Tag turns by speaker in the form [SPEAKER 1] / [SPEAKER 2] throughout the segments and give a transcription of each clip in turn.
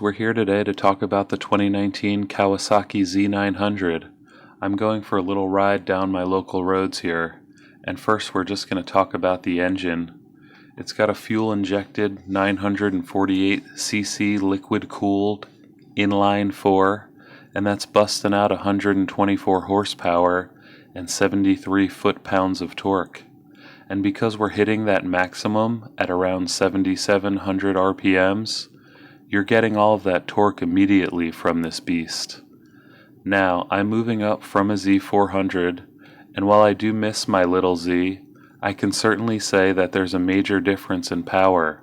[SPEAKER 1] We're here today to talk about the 2019 Kawasaki Z900. I'm going for a little ride down my local roads here, and first we're just going to talk about the engine. It's got a fuel-injected 948cc liquid-cooled inline 4, and that's busting out 124 horsepower and 73 foot-pounds of torque. And because we're hitting that maximum at around 7,700 RPMs, you're getting all of that torque immediately from this beast. Now, I'm moving up from a Z400, and while I do miss my little Z, I can certainly say that there's a major difference in power.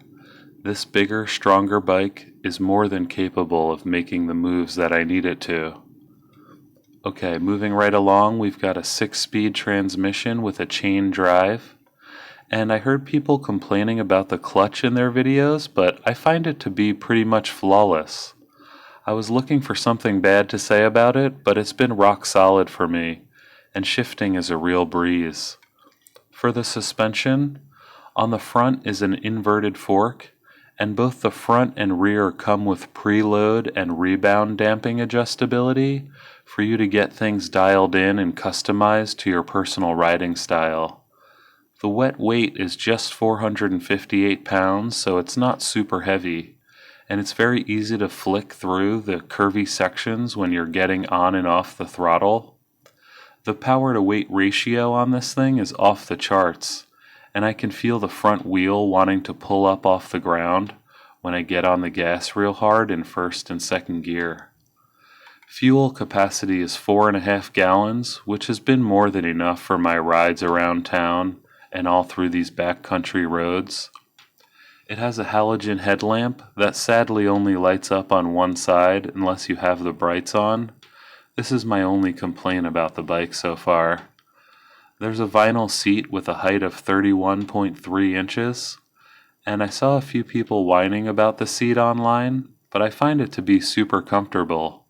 [SPEAKER 1] This bigger, stronger bike is more than capable of making the moves that I need it to. Okay, moving right along, we've got a 6-speed transmission with a chain drive. And I heard people complaining about the clutch in their videos, but I find it to be pretty much flawless. I was looking for something bad to say about it, but it's been rock solid for me, and shifting is a real breeze. For the suspension, on the front is an inverted fork, and both the front and rear come with preload and rebound damping adjustability for you to get things dialed in and customized to your personal riding style. The wet weight is just 458 pounds, so it's not super heavy, and it's very easy to flick through the curvy sections when you're getting on and off the throttle. The power to weight ratio on this thing is off the charts, and I can feel the front wheel wanting to pull up off the ground when I get on the gas real hard in first and second gear. Fuel capacity is 4.5 gallons, which has been more than enough for my rides around town and all through these backcountry roads. It has a halogen headlamp that sadly only lights up on one side unless you have the brights on. This is my only complaint about the bike so far. There's a vinyl seat with a height of 31.3 inches, and I saw a few people whining about the seat online, but I find it to be super comfortable.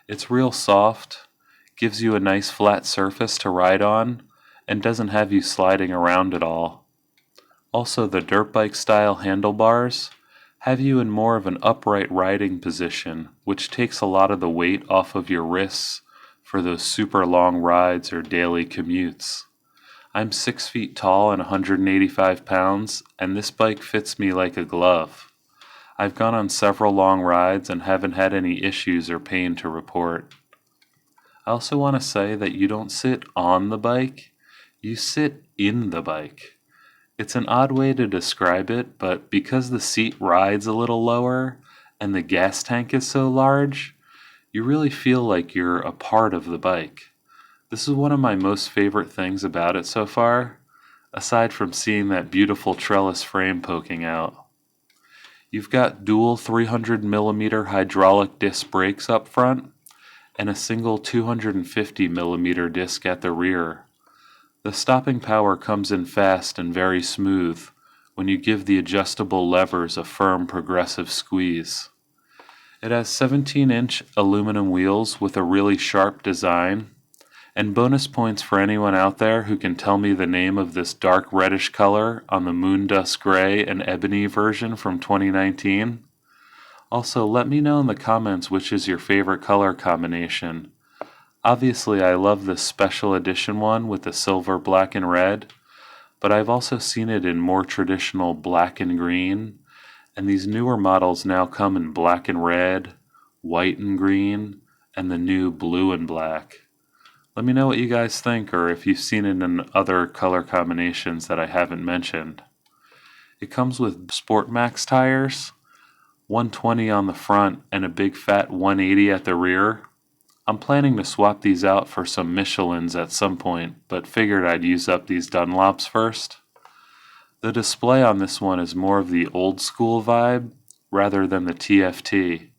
[SPEAKER 1] It's real soft, gives you a nice flat surface to ride on, and doesn't have you sliding around at all. Also, the dirt bike style handlebars have you in more of an upright riding position, which takes a lot of the weight off of your wrists for those super long rides or daily commutes. I'm 6 feet tall and 185 pounds, and this bike fits me like a glove. I've gone on several long rides and haven't had any issues or pain to report. I also want to say that you don't sit on the bike, you sit in the bike. It's an odd way to describe it, but because the seat rides a little lower and the gas tank is so large, you really feel like you're a part of the bike. This is one of my most favorite things about it so far, aside from seeing that beautiful trellis frame poking out. You've got dual 300mm hydraulic disc brakes up front and a single 250mm disc at the rear. The stopping power comes in fast and very smooth when you give the adjustable levers a firm progressive squeeze. It has 17-inch aluminum wheels with a really sharp design, and bonus points for anyone out there who can tell me the name of this dark reddish color on the Moondust Gray and Ebony version from 2019. Also, let me know in the comments which is your favorite color combination. Obviously, I love the special edition one with the silver, black, and red, but I've also seen it in more traditional black and green, and these newer models now come in black and red, white and green, and the new blue and black. Let me know what you guys think, or if you've seen it in other color combinations that I haven't mentioned. It comes with Sport Max tires, 120 on the front, and a big fat 180 at the rear. I'm planning to swap these out for some Michelins at some point, but figured I'd use up these Dunlops first. The display on this one is more of the old school vibe rather than the TFT,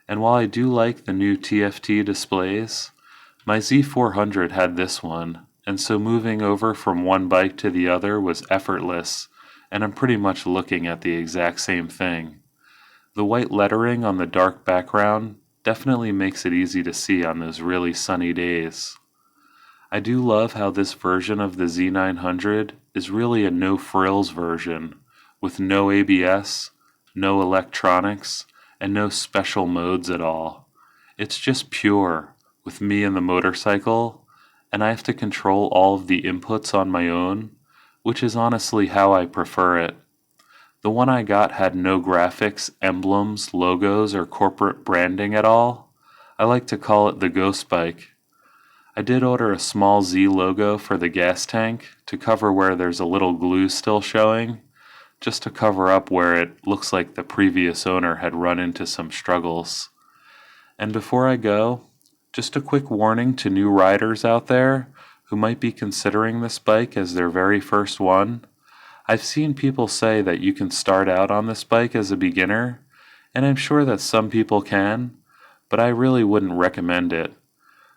[SPEAKER 1] and while I do like the new TFT displays, my Z400 had this one, and so moving over from one bike to the other was effortless, and I'm pretty much looking at the exact same thing. The white lettering on the dark background definitely makes it easy to see on those really sunny days. I do love how this version of the Z900 is really a no-frills version, with no ABS, no electronics, and no special modes at all. It's just pure, with me and the motorcycle, and I have to control all of the inputs on my own, which is honestly how I prefer it. The one I got had no graphics, emblems, logos, or corporate branding at all. I like to call it the ghost bike. I did order a small Z logo for the gas tank to cover where there's a little glue still showing, just to cover up where it looks like the previous owner had run into some struggles. And before I go, just a quick warning to new riders out there who might be considering this bike as their very first one. I've seen people say that you can start out on this bike as a beginner, and I'm sure that some people can, but I really wouldn't recommend it.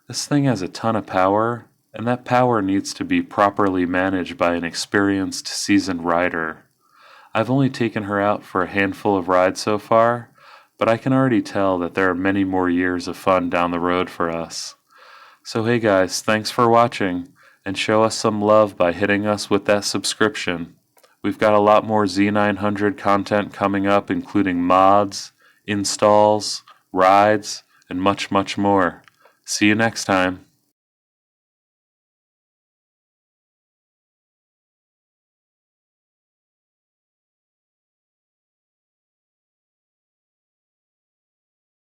[SPEAKER 1] This thing has a ton of power, and that power needs to be properly managed by an experienced, seasoned rider. I've only taken her out for a handful of rides so far, but I can already tell that there are many more years of fun down the road for us. So hey guys, thanks for watching, and show us some love by hitting us with that subscription. We've got a lot more Z900 content coming up, including mods, installs, rides, and much, much more. See you next time.